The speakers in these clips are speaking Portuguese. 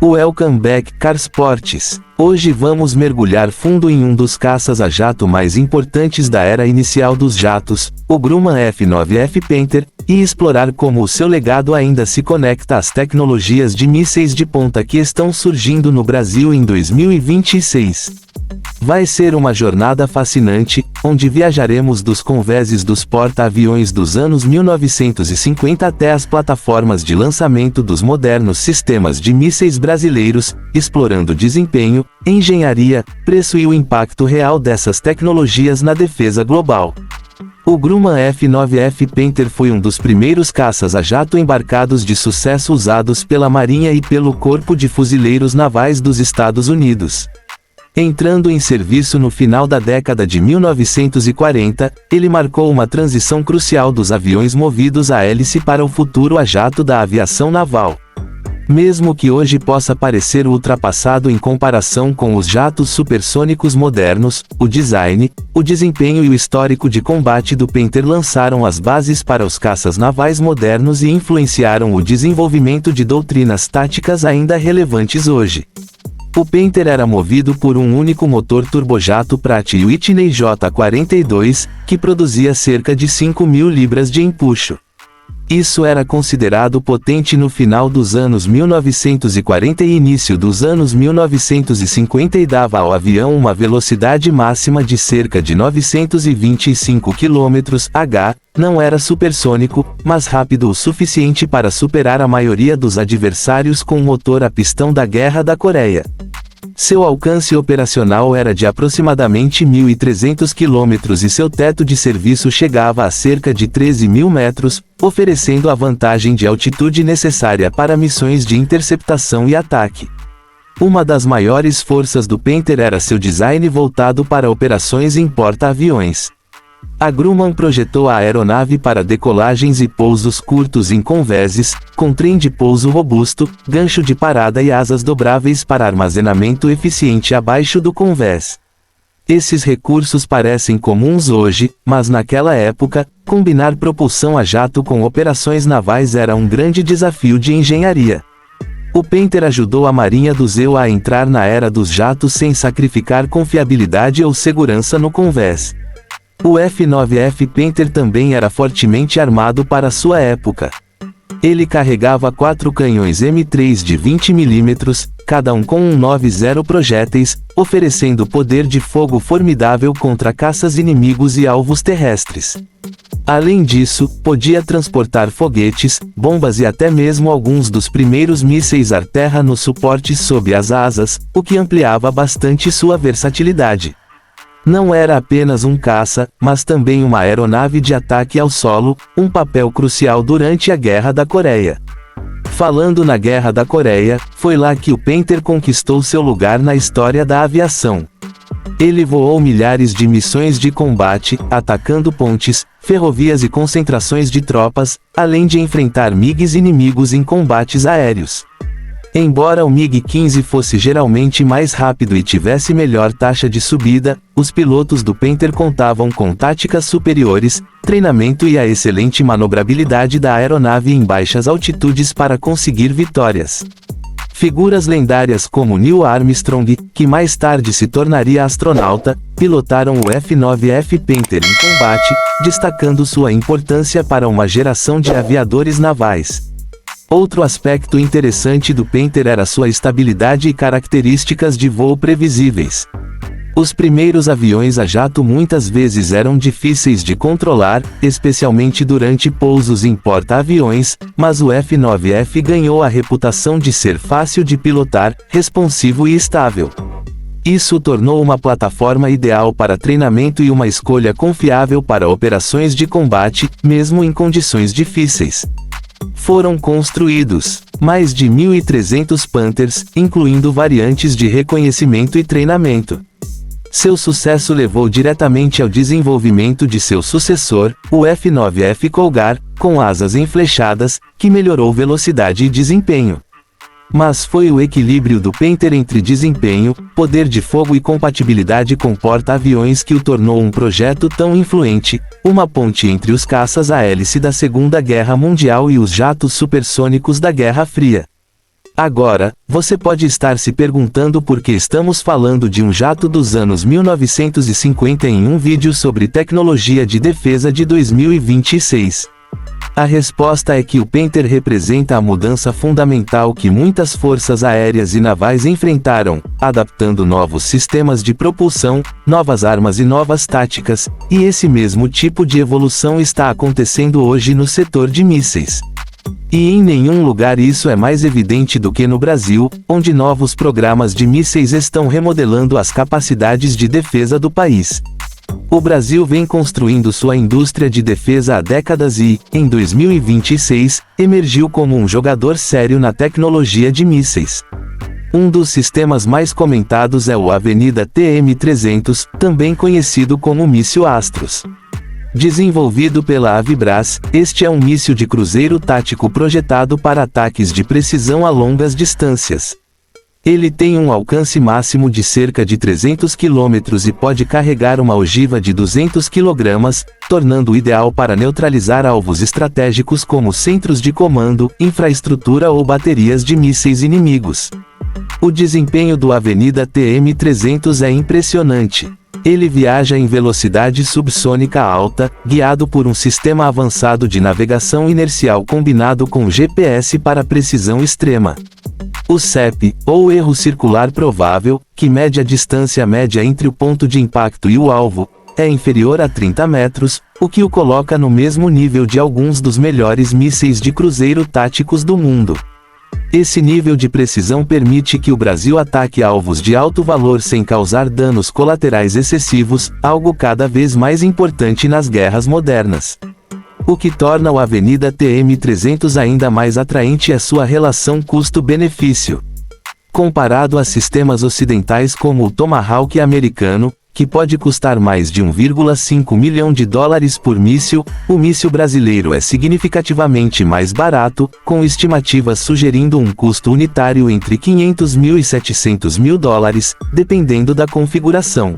Welcome back, Carsportes! Hoje vamos mergulhar fundo em um dos caças a jato mais importantes da era inicial dos jatos, o Grumman F9F Panther, e explorar como o seu legado ainda se conecta às tecnologias de mísseis de ponta que estão surgindo no Brasil em 2026. Vai ser uma jornada fascinante, onde viajaremos dos convéses dos porta-aviões dos anos 1950 até as plataformas de lançamento dos modernos sistemas de mísseis brasileiros, explorando desempenho, engenharia, preço e o impacto real dessas tecnologias na defesa global. O Grumman F9F Panther foi um dos primeiros caças a jato embarcados de sucesso usados pela Marinha e pelo Corpo de Fuzileiros Navais dos Estados Unidos. Entrando em serviço no final da década de 1940, ele marcou uma transição crucial dos aviões movidos a hélice para o futuro a jato da aviação naval. Mesmo que hoje possa parecer ultrapassado em comparação com os jatos supersônicos modernos, o design, o desempenho e o histórico de combate do Panther lançaram as bases para os caças navais modernos e influenciaram o desenvolvimento de doutrinas táticas ainda relevantes hoje. O Panther era movido por um único motor turbojato Pratt & Whitney J42, que produzia cerca de 5.000 libras de empuxo. Isso era considerado potente no final dos anos 1940 e início dos anos 1950 e dava ao avião uma velocidade máxima de cerca de 925 km/h, não era supersônico, mas rápido o suficiente para superar a maioria dos adversários com o motor a pistão da Guerra da Coreia. Seu alcance operacional era de aproximadamente 1.300 km e seu teto de serviço chegava a cerca de 13.000 metros, oferecendo a vantagem de altitude necessária para missões de interceptação e ataque. Uma das maiores forças do Panther era seu design voltado para operações em porta-aviões. A Grumman projetou a aeronave para decolagens e pousos curtos em convéses, com trem de pouso robusto, gancho de parada e asas dobráveis para armazenamento eficiente abaixo do convés. Esses recursos parecem comuns hoje, mas naquela época, combinar propulsão a jato com operações navais era um grande desafio de engenharia. O Panther ajudou a Marinha do ZEU a entrar na era dos jatos sem sacrificar confiabilidade ou segurança no convés. O F9F Panther também era fortemente armado para sua época. Ele carregava 4 canhões M3 de 20 mm, cada um com 190 projéteis, oferecendo poder de fogo formidável contra caças inimigos e alvos terrestres. Além disso, podia transportar foguetes, bombas e até mesmo alguns dos primeiros mísseis ar-terra nos suportes sob as asas, o que ampliava bastante sua versatilidade. Não era apenas um caça, mas também uma aeronave de ataque ao solo, um papel crucial durante a Guerra da Coreia. Falando na Guerra da Coreia, foi lá que o Panther conquistou seu lugar na história da aviação. Ele voou milhares de missões de combate, atacando pontes, ferrovias e concentrações de tropas, além de enfrentar MiGs inimigos em combates aéreos. Embora o MiG-15 fosse geralmente mais rápido e tivesse melhor taxa de subida, os pilotos do Panther contavam com táticas superiores, treinamento e a excelente manobrabilidade da aeronave em baixas altitudes para conseguir vitórias. Figuras lendárias como Neil Armstrong, que mais tarde se tornaria astronauta, pilotaram o F9F Panther em combate, destacando sua importância para uma geração de aviadores navais. Outro aspecto interessante do Panther era sua estabilidade e características de voo previsíveis. Os primeiros aviões a jato muitas vezes eram difíceis de controlar, especialmente durante pousos em porta-aviões, mas o F9F ganhou a reputação de ser fácil de pilotar, responsivo e estável. Isso o tornou uma plataforma ideal para treinamento e uma escolha confiável para operações de combate, mesmo em condições difíceis. Foram construídos mais de 1.300 Panthers, incluindo variantes de reconhecimento e treinamento. Seu sucesso levou diretamente ao desenvolvimento de seu sucessor, o F9F Cougar, com asas enflechadas, que melhorou velocidade e desempenho. Mas foi o equilíbrio do Panther entre desempenho, poder de fogo e compatibilidade com porta-aviões que o tornou um projeto tão influente, uma ponte entre os caças a hélice da Segunda Guerra Mundial e os jatos supersônicos da Guerra Fria. Agora, você pode estar se perguntando por que estamos falando de um jato dos anos 1950 em um vídeo sobre tecnologia de defesa de 2026. A resposta é que o Panther representa a mudança fundamental que muitas forças aéreas e navais enfrentaram, adaptando novos sistemas de propulsão, novas armas e novas táticas, e esse mesmo tipo de evolução está acontecendo hoje no setor de mísseis. E em nenhum lugar isso é mais evidente do que no Brasil, onde novos programas de mísseis estão remodelando as capacidades de defesa do país. O Brasil vem construindo sua indústria de defesa há décadas e, em 2026, emergiu como um jogador sério na tecnologia de mísseis. Um dos sistemas mais comentados é o Avenida TM-300, também conhecido como míssil Astros. Desenvolvido pela Avibras, este é um míssil de cruzeiro tático projetado para ataques de precisão a longas distâncias. Ele tem um alcance máximo de cerca de 300 km e pode carregar uma ogiva de 200 kg, tornando-o ideal para neutralizar alvos estratégicos como centros de comando, infraestrutura ou baterias de mísseis inimigos. O desempenho do Avenida TM-300 é impressionante. Ele viaja em velocidade subsônica alta, guiado por um sistema avançado de navegação inercial combinado com GPS para precisão extrema. O CEP, ou erro circular provável, que mede a distância média entre o ponto de impacto e o alvo, é inferior a 30 metros, o que o coloca no mesmo nível de alguns dos melhores mísseis de cruzeiro táticos do mundo. Esse nível de precisão permite que o Brasil ataque alvos de alto valor sem causar danos colaterais excessivos, algo cada vez mais importante nas guerras modernas. O que torna o Avenida TM-300 ainda mais atraente é sua relação custo-benefício. Comparado a sistemas ocidentais como o Tomahawk americano, que pode custar mais de 1,5 milhão de dólares por míssil, o míssil brasileiro é significativamente mais barato, com estimativas sugerindo um custo unitário entre 500 mil e 700 mil dólares, dependendo da configuração.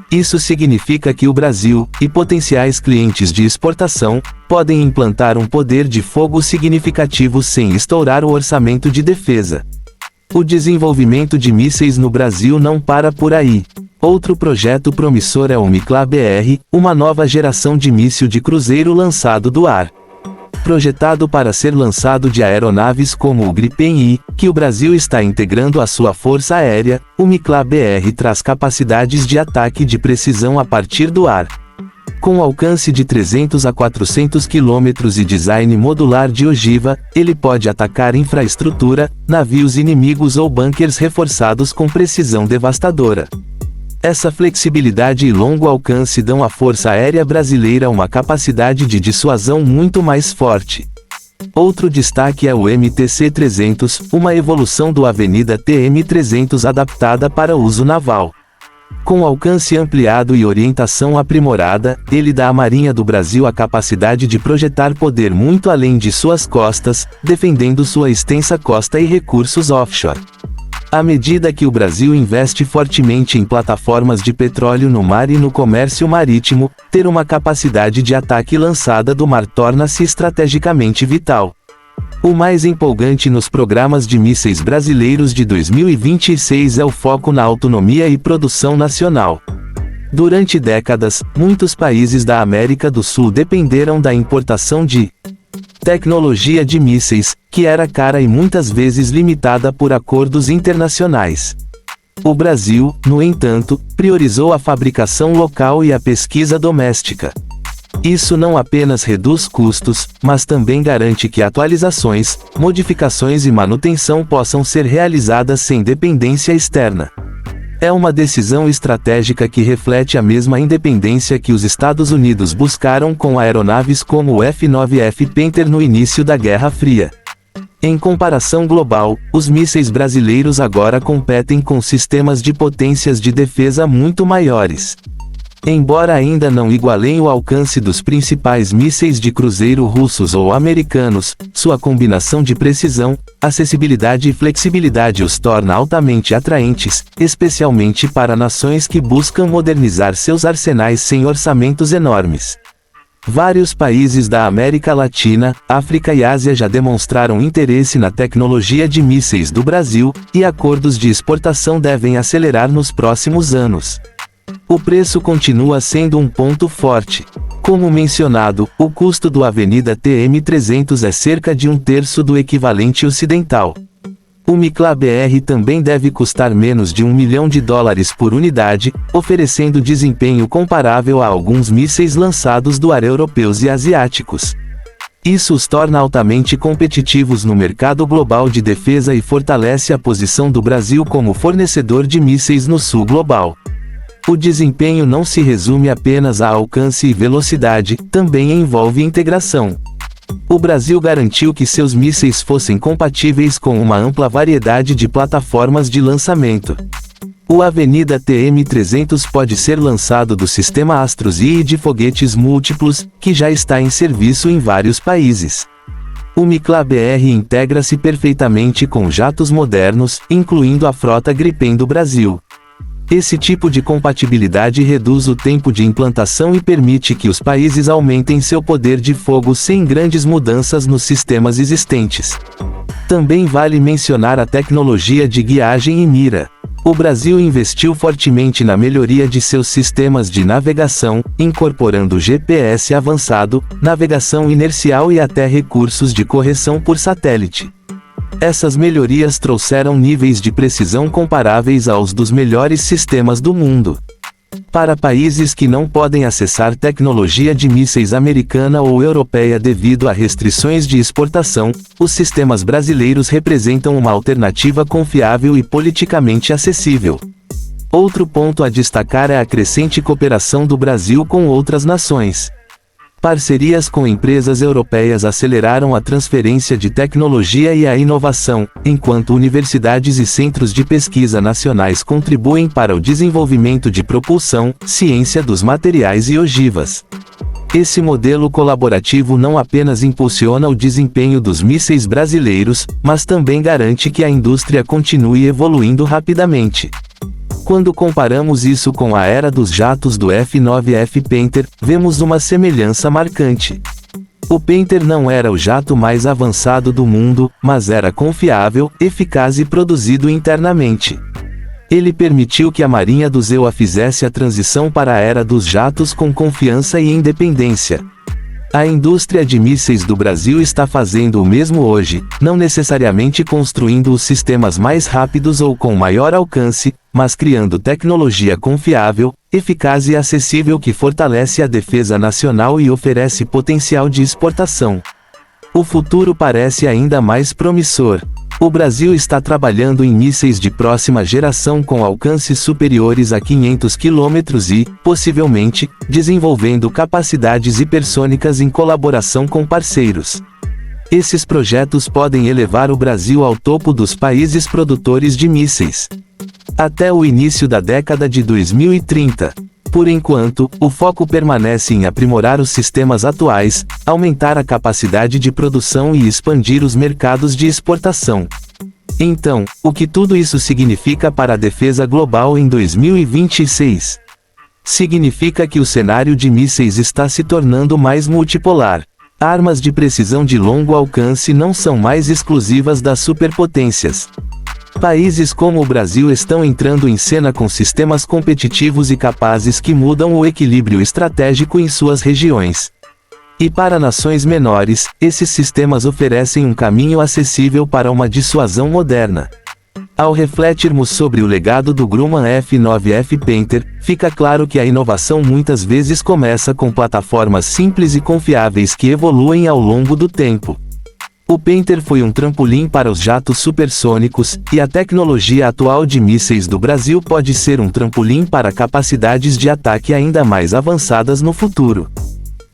Isso significa que o Brasil, e potenciais clientes de exportação, podem implantar um poder de fogo significativo sem estourar o orçamento de defesa. O desenvolvimento de mísseis no Brasil não para por aí. Outro projeto promissor é o MICLA-BR, uma nova geração de míssil de cruzeiro lançado do ar. Projetado para ser lançado de aeronaves como o Gripen-I, que o Brasil está integrando à sua força aérea, o MICLA-BR traz capacidades de ataque de precisão a partir do ar. Com alcance de 300 a 400 km e design modular de ogiva, ele pode atacar infraestrutura, navios inimigos ou bunkers reforçados com precisão devastadora. Essa flexibilidade e longo alcance dão à Força Aérea Brasileira uma capacidade de dissuasão muito mais forte. Outro destaque é o MTC-300, uma evolução do Avenida TM-300 adaptada para uso naval. Com alcance ampliado e orientação aprimorada, ele dá à Marinha do Brasil a capacidade de projetar poder muito além de suas costas, defendendo sua extensa costa e recursos offshore. À medida que o Brasil investe fortemente em plataformas de petróleo no mar e no comércio marítimo, ter uma capacidade de ataque lançada do mar torna-se estrategicamente vital. O mais empolgante nos programas de mísseis brasileiros de 2026 é o foco na autonomia e produção nacional. Durante décadas, muitos países da América do Sul dependeram da importação de tecnologia de mísseis, que era cara e muitas vezes limitada por acordos internacionais. O Brasil, no entanto, priorizou a fabricação local e a pesquisa doméstica. Isso não apenas reduz custos, mas também garante que atualizações, modificações e manutenção possam ser realizadas sem dependência externa. É uma decisão estratégica que reflete a mesma independência que os Estados Unidos buscaram com aeronaves como o F-9F Panther no início da Guerra Fria. Em comparação global, os mísseis brasileiros agora competem com sistemas de potências de defesa muito maiores. Embora ainda não igualem o alcance dos principais mísseis de cruzeiro russos ou americanos, sua combinação de precisão, acessibilidade e flexibilidade os torna altamente atraentes, especialmente para nações que buscam modernizar seus arsenais sem orçamentos enormes. Vários países da América Latina, África e Ásia já demonstraram interesse na tecnologia de mísseis do Brasil, e acordos de exportação devem acelerar nos próximos anos. O preço continua sendo um ponto forte. Como mencionado, o custo do Avenida TM300 é cerca de um terço do equivalente ocidental. O MICLA-BR também deve custar menos de $1 milhão por unidade, oferecendo desempenho comparável a alguns mísseis lançados do ar europeus e asiáticos. Isso os torna altamente competitivos no mercado global de defesa e fortalece a posição do Brasil como fornecedor de mísseis no sul global. O desempenho não se resume apenas a alcance e velocidade, também envolve integração. O Brasil garantiu que seus mísseis fossem compatíveis com uma ampla variedade de plataformas de lançamento. O Avenida TM300 pode ser lançado do sistema Astros I de foguetes múltiplos, que já está em serviço em vários países. O MICLA-BR integra-se perfeitamente com jatos modernos, incluindo a frota Gripen do Brasil. Esse tipo de compatibilidade reduz o tempo de implantação e permite que os países aumentem seu poder de fogo sem grandes mudanças nos sistemas existentes. Também vale mencionar a tecnologia de guiagem e mira. O Brasil investiu fortemente na melhoria de seus sistemas de navegação, incorporando GPS avançado, navegação inercial e até recursos de correção por satélite. Essas melhorias trouxeram níveis de precisão comparáveis aos dos melhores sistemas do mundo. Para países que não podem acessar tecnologia de mísseis americana ou europeia devido a restrições de exportação, os sistemas brasileiros representam uma alternativa confiável e politicamente acessível. Outro ponto a destacar é a crescente cooperação do Brasil com outras nações. Parcerias com empresas europeias aceleraram a transferência de tecnologia e a inovação, enquanto universidades e centros de pesquisa nacionais contribuem para o desenvolvimento de propulsão, ciência dos materiais e ogivas. Esse modelo colaborativo não apenas impulsiona o desempenho dos mísseis brasileiros, mas também garante que a indústria continue evoluindo rapidamente. Quando comparamos isso com a era dos jatos do F-9F Panther, vemos uma semelhança marcante. O Panther não era o jato mais avançado do mundo, mas era confiável, eficaz e produzido internamente. Ele permitiu que a Marinha do ZEUA fizesse a transição para a era dos jatos com confiança e independência. A indústria de mísseis do Brasil está fazendo o mesmo hoje, não necessariamente construindo os sistemas mais rápidos ou com maior alcance, mas criando tecnologia confiável, eficaz e acessível que fortalece a defesa nacional e oferece potencial de exportação. O futuro parece ainda mais promissor. O Brasil está trabalhando em mísseis de próxima geração com alcances superiores a 500 km e, possivelmente, desenvolvendo capacidades hipersônicas em colaboração com parceiros. Esses projetos podem elevar o Brasil ao topo dos países produtores de mísseis. Até o início da década de 2030. Por enquanto, o foco permanece em aprimorar os sistemas atuais, aumentar a capacidade de produção e expandir os mercados de exportação. Então, o que tudo isso significa para a defesa global em 2026? Significa que o cenário de mísseis está se tornando mais multipolar. Armas de precisão de longo alcance não são mais exclusivas das superpotências. Países como o Brasil estão entrando em cena com sistemas competitivos e capazes que mudam o equilíbrio estratégico em suas regiões. E para nações menores, esses sistemas oferecem um caminho acessível para uma dissuasão moderna. Ao refletirmos sobre o legado do Grumman F-9F Panther, fica claro que a inovação muitas vezes começa com plataformas simples e confiáveis que evoluem ao longo do tempo. O Panther foi um trampolim para os jatos supersônicos, e a tecnologia atual de mísseis do Brasil pode ser um trampolim para capacidades de ataque ainda mais avançadas no futuro.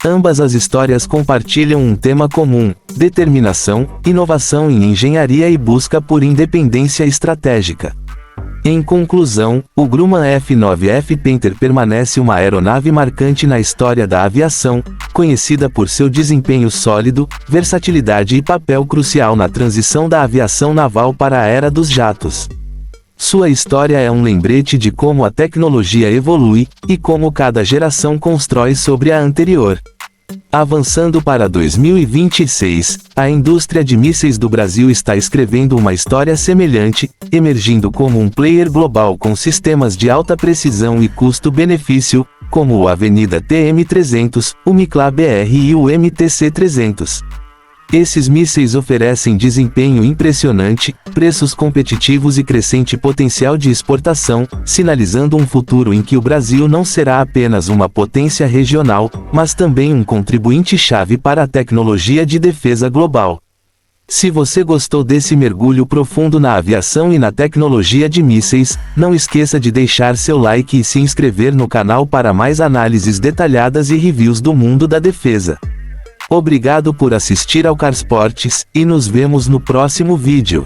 Ambas as histórias compartilham um tema comum: determinação, inovação em engenharia e busca por independência estratégica. Em conclusão, o Grumman F-9F Panther permanece uma aeronave marcante na história da aviação, conhecida por seu desempenho sólido, versatilidade e papel crucial na transição da aviação naval para a era dos jatos. Sua história é um lembrete de como a tecnologia evolui, e como cada geração constrói sobre a anterior. Avançando para 2026, a indústria de mísseis do Brasil está escrevendo uma história semelhante, emergindo como um player global com sistemas de alta precisão e custo-benefício, como o Avenida TM-300, o Mikla-BR e o MTC-300. Esses mísseis oferecem desempenho impressionante, preços competitivos e crescente potencial de exportação, sinalizando um futuro em que o Brasil não será apenas uma potência regional, mas também um contribuinte-chave para a tecnologia de defesa global. Se você gostou desse mergulho profundo na aviação e na tecnologia de mísseis, não esqueça de deixar seu like e se inscrever no canal para mais análises detalhadas e reviews do mundo da defesa. Obrigado por assistir ao Carsportes, e nos vemos no próximo vídeo.